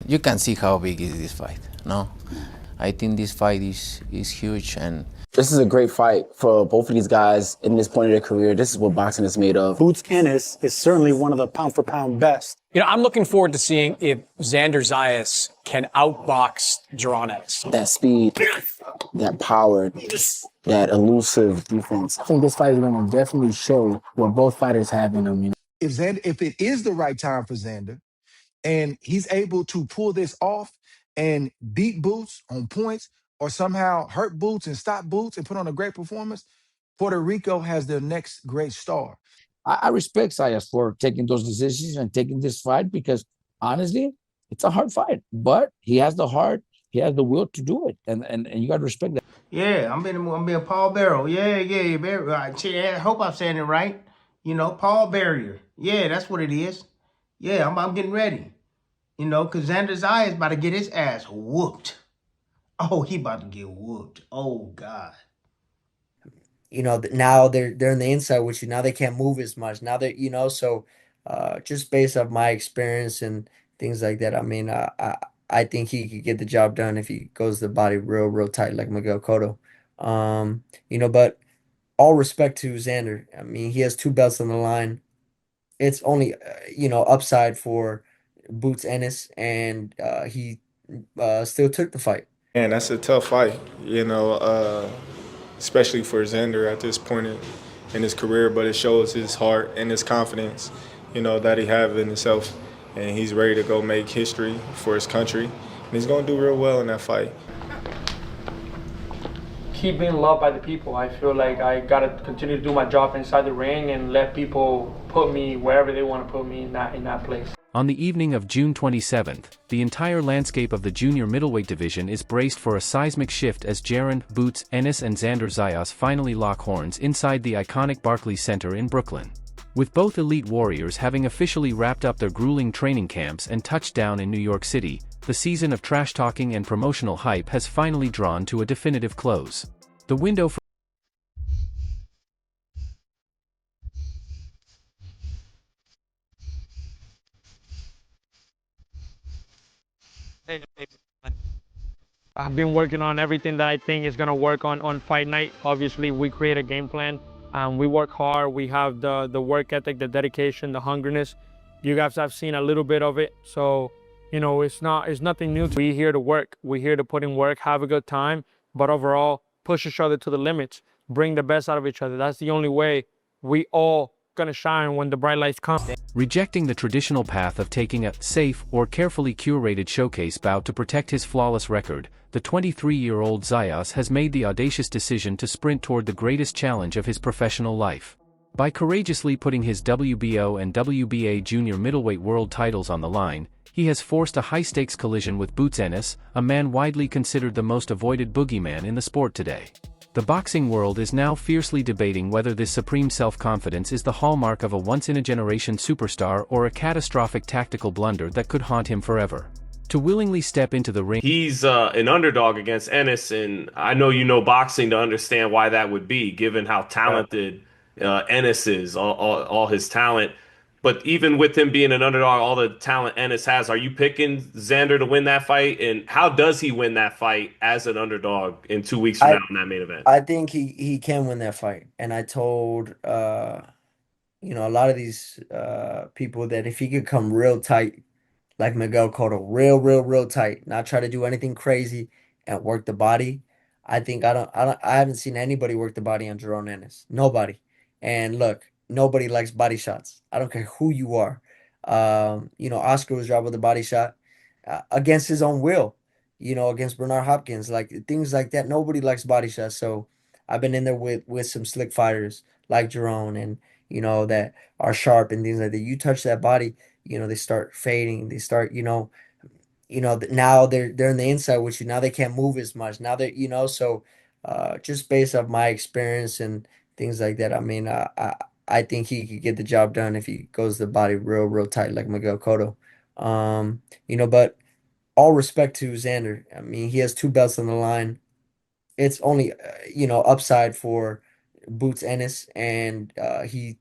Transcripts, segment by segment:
You can see how big is this fight. No, I think this fight is huge, and this is a great fight for both of these guys in this point of their career. This is what boxing is made of. Boots Ennis is certainly one of the pound-for-pound best. I'm looking forward to seeing if Xander Zayas can outbox Jaron Ennis. That speed, that power, that elusive defense. I think this fight is going to definitely show what both fighters have in them. If it is the right time for Xander, and he's able to pull this off and beat Boots on points or somehow hurt Boots and stop Boots and put on a great performance, Puerto Rico has their next great star. I respect Zayas for taking those decisions and taking this fight because honestly, it's a hard fight, but he has the heart, he has the will to do it, and you got to respect that. Yeah, I'm being Paul Barrow. Yeah, I hope I'm saying it right. Paul Barrier. Yeah, that's what it is. Yeah, I'm getting ready. Because Xander Zayas about to get his ass whooped. Oh, he about to get whooped. Oh, God. Now they're in the inside with you. Now they can't move as much. Now that so just based off my experience and things like that, I think he could get the job done if he goes the body real tight like Miguel Cotto. But all respect to Xander. I mean, he has two belts on the line. It's only upside for Boots Ennis, and he still took the fight. And that's a tough fight, especially for Xander at this point in his career. But it shows his heart and his confidence, that he have in himself, and he's ready to go make history for his country. And he's going to do real well in that fight. Keep being loved by the people. I feel like I gotta continue to do my job inside the ring and let people put me wherever they want to put me in that place. On the evening of June 27th, the entire landscape of the junior middleweight division is braced for a seismic shift as Jaron, Boots, Ennis and Xander Zayas finally lock horns inside the iconic Barclays Center in Brooklyn. With both elite warriors having officially wrapped up their grueling training camps and touched down in New York City, the season of trash-talking and promotional hype has finally drawn to a definitive close. The window for I've been working on everything that I think is going to work on fight night. Obviously, we create a game plan. We work hard. We have the work ethic, the dedication, the hungriness. You guys have seen a little bit of it. So, it's nothing new. We're here to work. We're here to put in work, have a good time, but overall, push each other to the limits, bring the best out of each other. That's the only way we all gonna shine when the bright lights come. Rejecting the traditional path of taking a safe or carefully curated showcase bout to protect his flawless record, the 23-year-old Zayas has made the audacious decision to sprint toward the greatest challenge of his professional life. By courageously putting his WBO and WBA junior middleweight world titles on the line, he has forced a high-stakes collision with Boots Ennis, a man widely considered the most avoided boogeyman in the sport today. The boxing world is now fiercely debating whether this supreme self-confidence is the hallmark of a once-in-a-generation superstar or a catastrophic tactical blunder that could haunt him forever. To willingly step into the ring... He's an underdog against Ennis, and I know you know boxing to understand why that would be, given how talented Ennis is, all his talent. But even with him being an underdog, all the talent Ennis has, are you picking Xander to win that fight? And how does he win that fight as an underdog in 2 weeks from now in that main event? I think he can win that fight. And I told a lot of these people that if he could come real tight, like Miguel Cotto, real tight, not try to do anything crazy and work the body. I haven't seen anybody work the body on Jaron Ennis. Nobody. And look, nobody likes body shots. I don't care who you are. Oscar was dropped with a body shot against his own will, against Bernard Hopkins, like things like that. Nobody likes body shots. So I've been in there with some slick fighters like Jerome and, that are sharp and things like that. You touch that body, they start fading. They start, now they're in the inside with you. Now they can't move as much. Now that, so just based off my experience and things like that, I think he could get the job done if he goes the body real tight like Miguel Cotto. But all respect to Xander. I mean, he has two belts on the line. It's only, upside for Boots Ennis, and he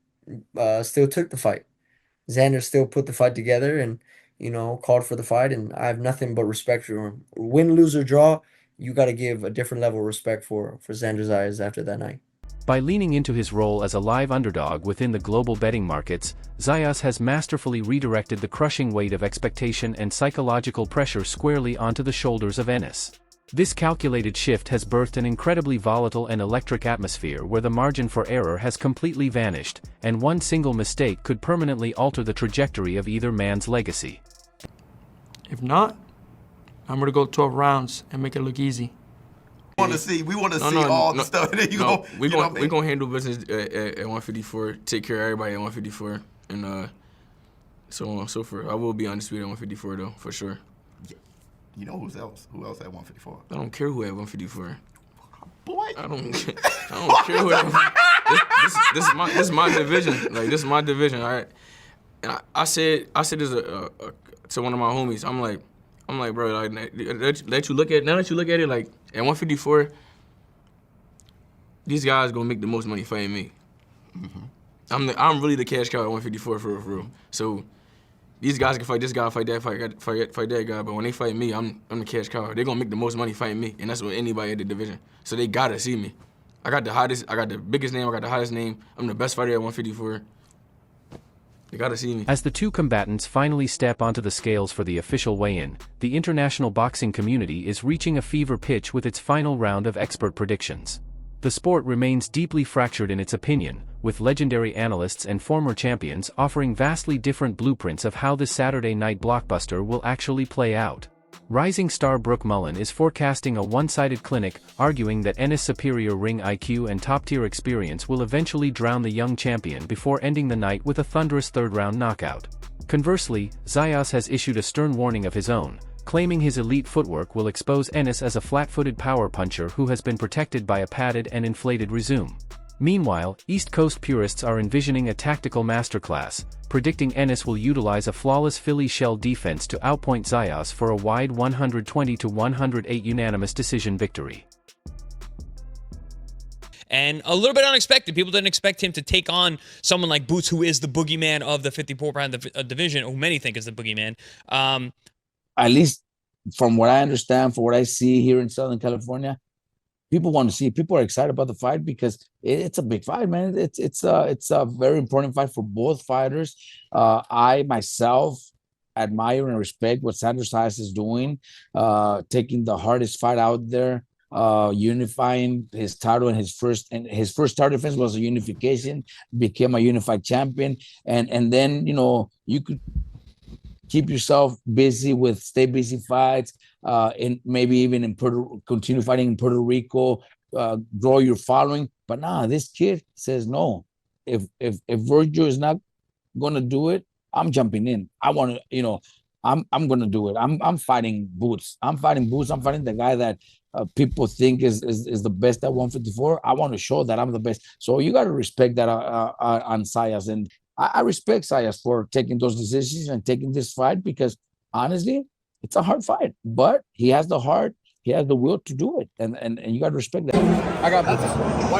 still took the fight. Xander still put the fight together, and, called for the fight, and I have nothing but respect for him. Win, lose, or draw, you got to give a different level of respect for Xander Zayas after that night. By leaning into his role as a live underdog within the global betting markets, Zayas has masterfully redirected the crushing weight of expectation and psychological pressure squarely onto the shoulders of Ennis. This calculated shift has birthed an incredibly volatile and electric atmosphere where the margin for error has completely vanished, and one single mistake could permanently alter the trajectory of either man's legacy. If not, I'm going to go 12 rounds and make it look easy. We want to see all the stuff. And then we're going to handle business at 154, take care of everybody at 154, and so on and so forth. I will be undisputed at 154, though, for sure. You know who else at 154? I don't care who at 154. Boy. I don't care who at this is my division. Like, this is my division, all right? And I said this to one of my homies. I'm like, bro, like, let you look at it, like, at 154, these guys gonna make the most money fighting me. Mm-hmm. I'm really the cash cow at 154 for real. So these guys can fight this guy, fight that, fight that guy, but when they fight me, I'm the cash cow. They're gonna make the most money fighting me, and that's with anybody at the division. So they gotta see me. I got the biggest name, I got the hottest name. I'm the best fighter at 154. You gotta see me. As the two combatants finally step onto the scales for the official weigh-in, the international boxing community is reaching a fever pitch with its final round of expert predictions. The sport remains deeply fractured in its opinion, with legendary analysts and former champions offering vastly different blueprints of how this Saturday night blockbuster will actually play out. Rising star Brooke Mullen is forecasting a one-sided clinic, arguing that Ennis' superior ring IQ and top-tier experience will eventually drown the young champion before ending the night with a thunderous third-round knockout. Conversely, Zayas has issued a stern warning of his own, claiming his elite footwork will expose Ennis as a flat-footed power puncher who has been protected by a padded and inflated resume. Meanwhile, East Coast purists are envisioning a tactical masterclass, predicting Ennis will utilize a flawless Philly shell defense to outpoint Zayas for a wide 120-108 unanimous decision victory. And a little bit unexpected. People didn't expect him to take on someone like Boots, who is the boogeyman of the 54-pound division, who many think is the boogeyman. At least from what I understand, from what I see here in Southern California, people want to see it. People are excited about the fight because it's a big fight, man. It's a very important fight for both fighters. I myself admire and respect what Xander Zayas is doing, taking the hardest fight out there, unifying his title, and his first title defense was a unification, became a unified champion, and then you could keep yourself busy with stay busy fights, and maybe even continue fighting in Puerto Rico, grow your following. But this kid says no. If Virgil is not gonna do it, I'm jumping in. I want to, I'm gonna do it. I'm fighting Boots. I'm fighting the guy that people think is the best at 154. I want to show that I'm the best. So you got to respect that on Zayas, and I respect Zayas for taking those decisions and taking this fight because honestly, it's a hard fight. But he has the heart, he has the will to do it, and you got to respect that. I got Boots.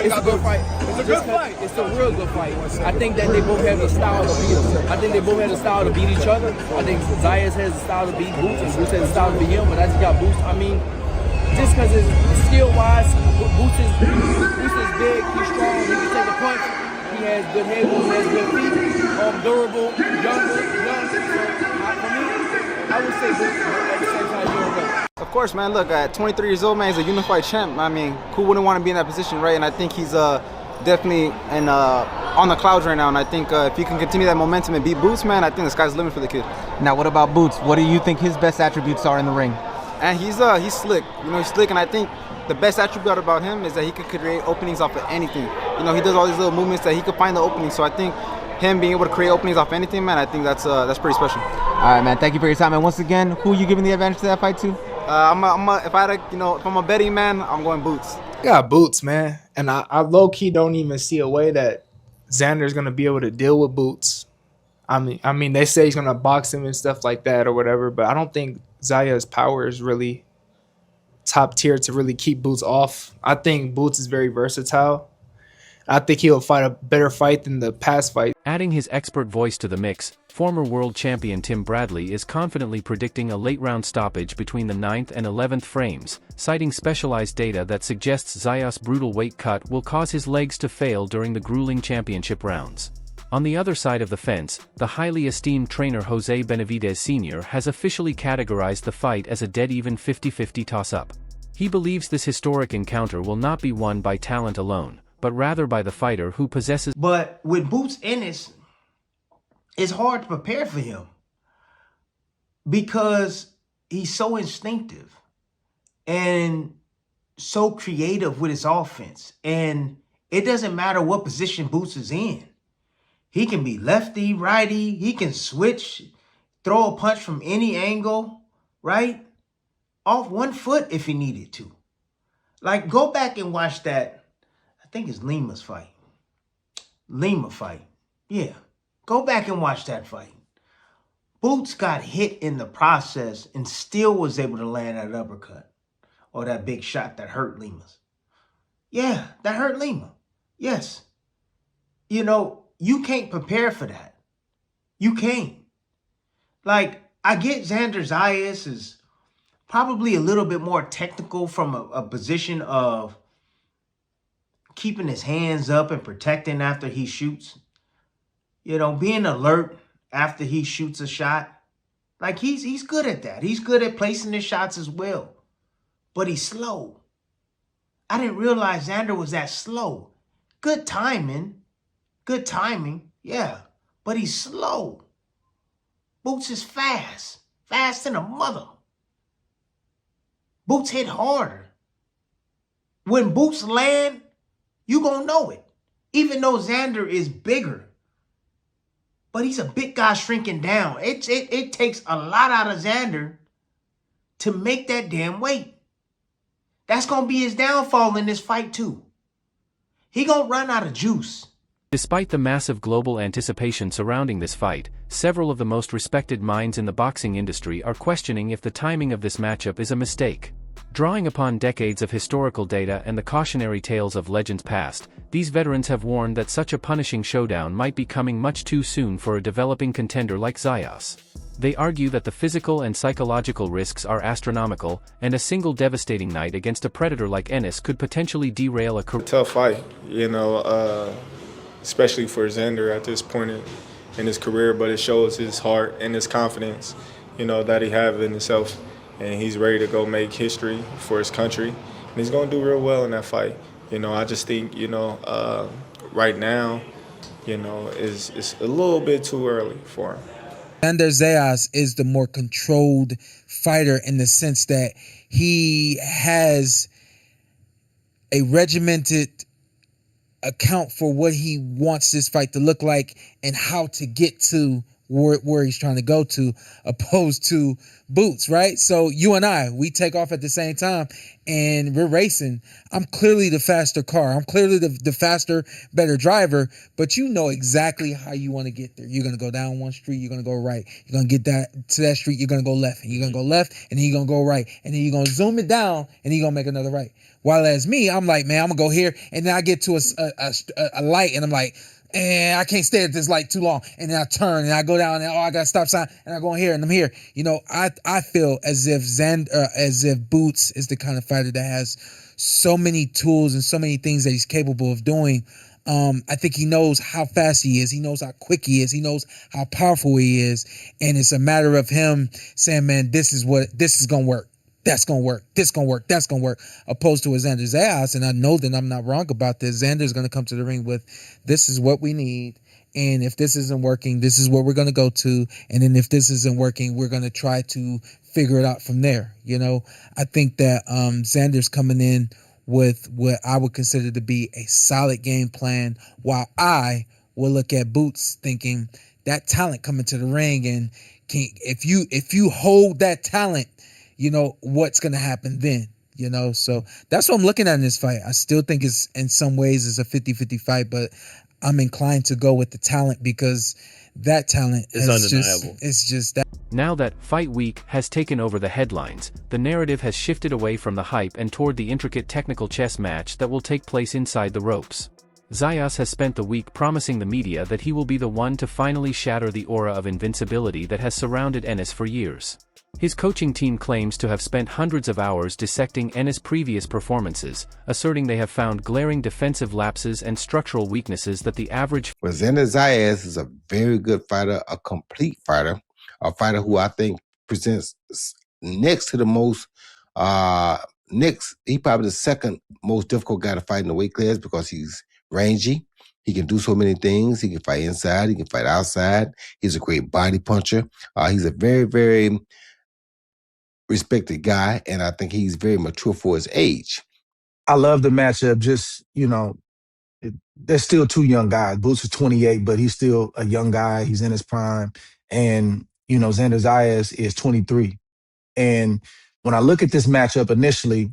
It's a good fight. It's a good fight. It's a real good fight. I think that they both have the style to beat. I think they both have the style to beat each other. I think Zayas has the style to beat Boots, and Boots has the style to beat him. But I just got Boots. I mean, just because it's skill-wise, Boots is big. He's strong. He can take a punch. He has good head movement, he has good feet, durable, young. So, for me, I would say Boots at the same time doing well. Of course, man. Look, at 23 years old, man, he's a unified champ. I mean, who wouldn't want to be in that position, right? And I think he's definitely on the clouds right now. And I think if he can continue that momentum and beat Boots, man, I think the sky's the limit for the kid. Now, what about Boots? What do you think his best attributes are in the ring? And he's slick. He's slick, and I think the best attribute about him is that he could create openings off of anything. He does all these little movements that he could find the opening. So I think him being able to create openings off anything, man, I think that's pretty special. All right, man. Thank you for your time. And once again, who are you giving the advantage to that fight to? If I'm a betting man, I'm going Boots. I got Boots, man, and I low key don't even see a way that Xander's gonna be able to deal with Boots. I mean, they say he's gonna box him and stuff like that or whatever, but I don't think Zayas' power is really top tier to really keep Boots off. I think Boots is very versatile. I think he'll fight a better fight than the past fight. Adding his expert voice to the mix, former world champion Tim Bradley is confidently predicting a late-round stoppage between the 9th and 11th frames, citing specialized data that suggests Zayas' brutal weight cut will cause his legs to fail during the grueling championship rounds. On the other side of the fence, the highly esteemed trainer Jose Benavidez Sr. has officially categorized the fight as a dead-even 50-50 toss-up. He believes this historic encounter will not be won by talent alone, but rather by the fighter who possesses. But with Boots Ennis, it's hard to prepare for him because he's so instinctive and so creative with his offense. And it doesn't matter what position Boots is in. He can be lefty, righty. He can switch, throw a punch from any angle, right? Off one foot if he needed to. Like, go back and watch that. I think it's Lima's fight. Lima fight. Yeah. Go back and watch that fight. Boots got hit in the process and still was able to land that uppercut or that big shot that hurt Lima's. Yeah, that hurt Lima. Yes. You know, you can't prepare for that. You can't. Like, I get Xander Zayas is probably a little bit more technical from a position of keeping his hands up and protecting after he shoots. You know, being alert after he shoots a shot. Like, he's good at that. He's good at placing his shots as well. But he's slow. I didn't realize Xander was that slow. Good timing. Good timing, yeah. But he's slow. Boots is fast. Fast than a mother. Boots hit harder. When Boots land, you gonna know it. Even though Xander is bigger. But he's a big guy shrinking down. It takes a lot out of Xander to make that damn weight. That's gonna be his downfall in this fight too. He gonna run out of juice. Despite the massive global anticipation surrounding this fight, several of the most respected minds in the boxing industry are questioning if the timing of this matchup is a mistake. Drawing upon decades of historical data and the cautionary tales of legends past, these veterans have warned that such a punishing showdown might be coming much too soon for a developing contender like Zayas. They argue that the physical and psychological risks are astronomical, and a single devastating night against a predator like Ennis could potentially derail a career. Tough fight, you know, especially for Xander at this point in his career, but it shows his heart and his confidence, you know, that he have in himself, and he's ready to go make history for his country, and he's going to do real well in that fight. You know, I just think, you know, right now, you know, it's a little bit too early for him. Xander Zayas is the more controlled fighter in the sense that he has a regimented account for what he wants this fight to look like and how to get to where he's trying to go to, opposed to Boots, right? So you and I, we take off at the same time and we're racing. I'm clearly the faster car. I'm clearly the faster, better driver, but you know exactly how you want to get there. You're going to go down one street, you're going to go right. You're going to get that to that street, you're going to go left. And you're going to go left, and then you're going to go right. And then you're going to zoom it down, and then you're going to make another right. While as me, I'm like, man, I'm going to go here, and then I get to a light, and I'm like, I can't stay at this light too long. And then I turn and I go down and I got a stop sign and I go in here and I'm here. You know, I feel as if Boots is the kind of fighter that has so many tools and so many things that he's capable of doing. I think he knows how fast he is. He knows how quick he is. He knows how powerful he is. And it's a matter of him saying, man, this is going to work. That's going to work. This going to work. That's going to work. Opposed to a Xander Zayas, and I know that I'm not wrong about this. Xander's going to come to the ring with, this is what we need. And if this isn't working, this is what we're going to go to. And then if this isn't working, we're going to try to figure it out from there. You know, I think that Xander's coming in with what I would consider to be a solid game plan, while I will look at Boots thinking that talent coming to the ring, and if you hold that talent, you know what's going to happen then, you know? So that's what I'm looking at in this fight. I still think it's, in some ways, it's a 50-50 fight, but I'm inclined to go with the talent because that talent is undeniable. It's just that. Now that Fight Week has taken over the headlines, the narrative has shifted away from the hype and toward the intricate technical chess match that will take place inside the ropes. Zayas has spent the week promising the media that he will be the one to finally shatter the aura of invincibility that has surrounded Ennis for years. His coaching team claims to have spent hundreds of hours dissecting Ennis' previous performances, asserting they have found glaring defensive lapses and structural weaknesses that the average. But Xander Zayas is a very good fighter, a complete fighter, a fighter who I think presents next to the most, he probably the second most difficult guy to fight in the weight class because he's rangy. He can do so many things. He can fight inside. He can fight outside. He's a great body puncher. He's a very, very respected guy, and I think he's very mature for his age. I love the matchup. Just, they're still two young guys. Boots is 28, but he's still a young guy. He's in his prime. And, Xander Zayas is 23. And when I look at this matchup initially,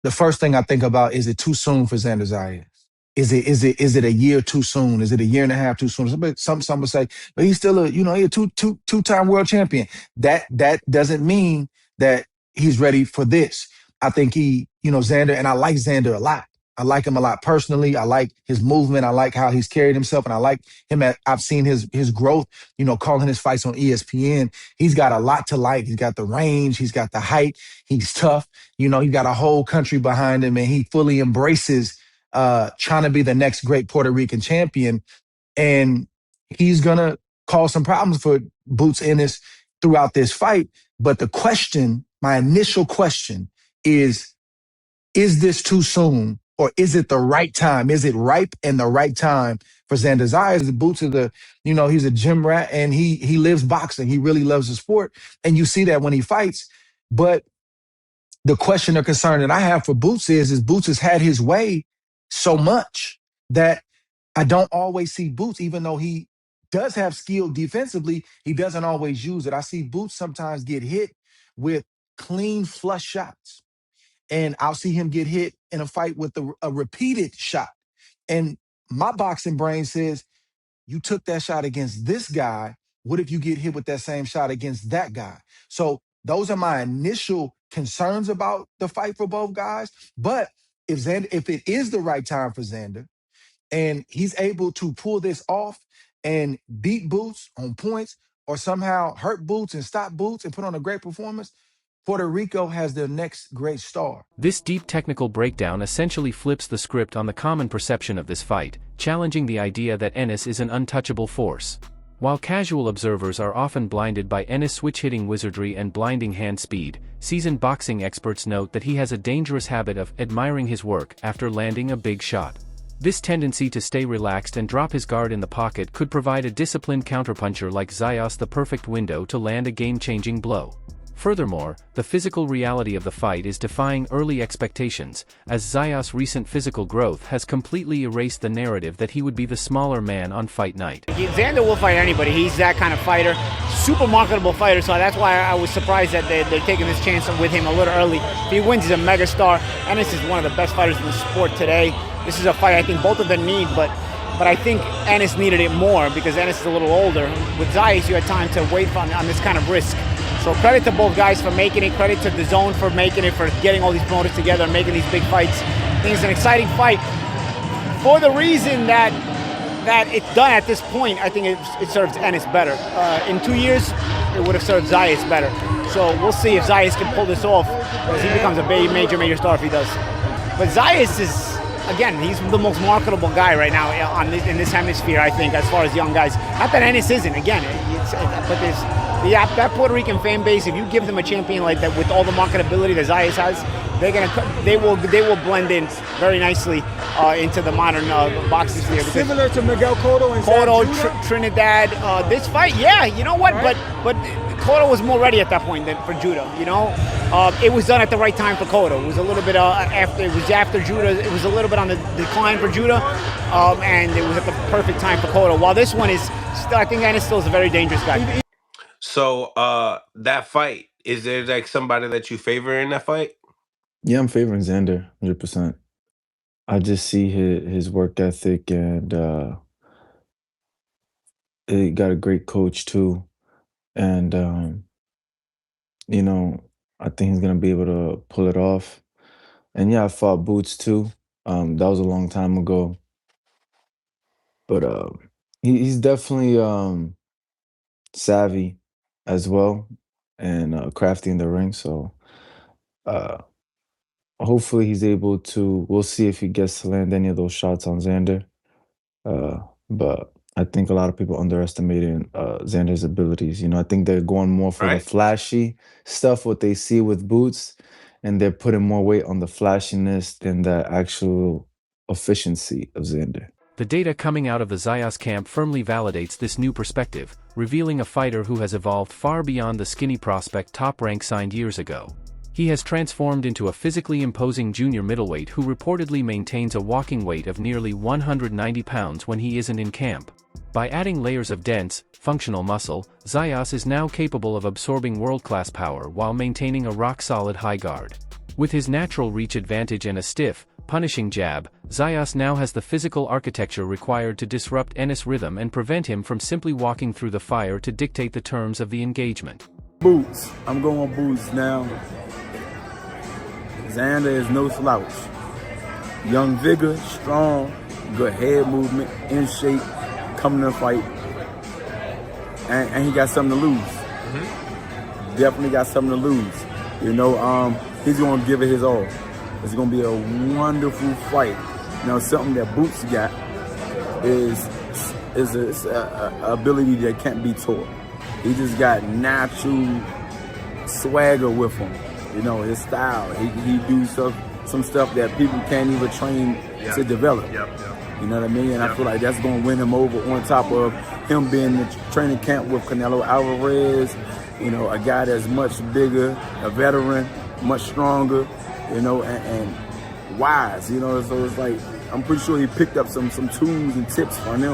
the first thing I think about, is it too soon for Xander Zayas? Is it a year too soon? Is it a year and a half too soon? Some would say, but he's still he's a two-time world champion. That doesn't mean that he's ready for this. I think Xander, and I like Xander a lot. I like him a lot personally. I like his movement. I like how he's carried himself, and I like him. I've seen his growth. Calling his fights on ESPN. He's got a lot to like. He's got the range. He's got the height. He's tough. He's got a whole country behind him, and he fully embraces trying to be the next great Puerto Rican champion. And he's gonna cause some problems for Boots Ennis throughout this fight. But my initial question is this too soon? Or is it the right time? Is it ripe and the right time for Xander Zayas? Boots is he's a gym rat, and he lives boxing. He really loves the sport. And you see that when he fights. But the question or concern that I have for Boots is Boots has had his way so much that I don't always see Boots, even though he does have skill defensively, he doesn't always use it. I see Boots sometimes get hit with clean flush shots. And I'll see him get hit in a fight with a repeated shot. And my boxing brain says, you took that shot against this guy. What if you get hit with that same shot against that guy? So those are my initial concerns about the fight for both guys. But if it is the right time for Xander, and he's able to pull this off and beat Boots on points, or somehow hurt Boots and stop Boots and put on a great performance, Puerto Rico has their next great star. This deep technical breakdown essentially flips the script on the common perception of this fight, challenging the idea that Ennis is an untouchable force. While casual observers are often blinded by Ennis' switch-hitting wizardry and blinding hand speed, seasoned boxing experts note that he has a dangerous habit of admiring his work after landing a big shot. This tendency to stay relaxed and drop his guard in the pocket could provide a disciplined counterpuncher like Zayas the perfect window to land a game-changing blow. Furthermore, the physical reality of the fight is defying early expectations, as Zayas' recent physical growth has completely erased the narrative that he would be the smaller man on fight night. Xander will fight anybody. He's that kind of fighter. Super marketable fighter, so that's why I was surprised that they're taking this chance with him a little early. If he wins, he's a megastar. Ennis is one of the best fighters in the sport today. This is a fight I think both of them need, but I think Ennis needed it more because Ennis is a little older. With Zayas, you had time to wait on this kind of risk. So credit to both guys for making it, credit to DAZN for making it, for getting all these promoters together and making these big fights. I think it's an exciting fight. For the reason that it's done at this point, I think it serves Ennis better. In 2 years, it would have served Zayas better. So we'll see if Zayas can pull this off, because he becomes a major star if he does. But Zayas is, again, he's the most marketable guy right now in this hemisphere, I think, as far as young guys. Not that Ennis isn't, again, but there's that Puerto Rican fan base. If you give them a champion like that with all the marketability that Zayas has, they will blend in very nicely into the modern boxing sphere. Similar to Miguel Cotto and Trinidad. This fight, yeah, you know what? Right? But Cotto was more ready at that point than for Judah. It was done at the right time for Cotto. It was a little bit after Judah. It was a little bit on the decline for Judah, and it was at the perfect time for Cotto. While this one is still, I think Ennis still is a very dangerous guy. So that fight, is there like somebody that you favor in that fight? Yeah, I'm favoring Xander 100%. I just see his work ethic, and he got a great coach too. And I think he's gonna be able to pull it off. And yeah, I fought Boots too. That was a long time ago. But he's definitely savvy as well and crafty in the ring. So hopefully he's able to. We'll see if he gets to land any of those shots on Xander. But I think a lot of people underestimating Xander's abilities. You know, I think they're going more for the flashy stuff, what they see with Boots, and they're putting more weight on the flashiness than the actual efficiency of Xander. The data coming out of the Zayas camp firmly validates this new perspective, revealing a fighter who has evolved far beyond the skinny prospect Top Rank signed years ago. He has transformed into a physically imposing junior middleweight who reportedly maintains a walking weight of nearly 190 pounds when he isn't in camp. By adding layers of dense, functional muscle, Zayas is now capable of absorbing world-class power while maintaining a rock-solid high guard. With his natural reach advantage and a stiff, punishing jab, Zayas now has the physical architecture required to disrupt Ennis' rhythm and prevent him from simply walking through the fire to dictate the terms of the engagement. Boots. I'm going Boots now. Xander is no slouch. Young vigor, strong, good head movement, in shape, coming to fight. And he got something to lose. Definitely got something to lose. You know, he's going to give it his all. It's going to be a wonderful fight. Now, something that Boots got is a ability that can't be taught. He just got natural swagger with him. You know, his style. He do some stuff that people can't even train to develop. You know what I mean? And I feel like that's going to win him over on top of him being in the training camp with Canelo Alvarez. You know, a guy that's much bigger, a veteran, much stronger, you know, and wise, you know. So it's like, I'm pretty sure he picked up some tools and tips from him.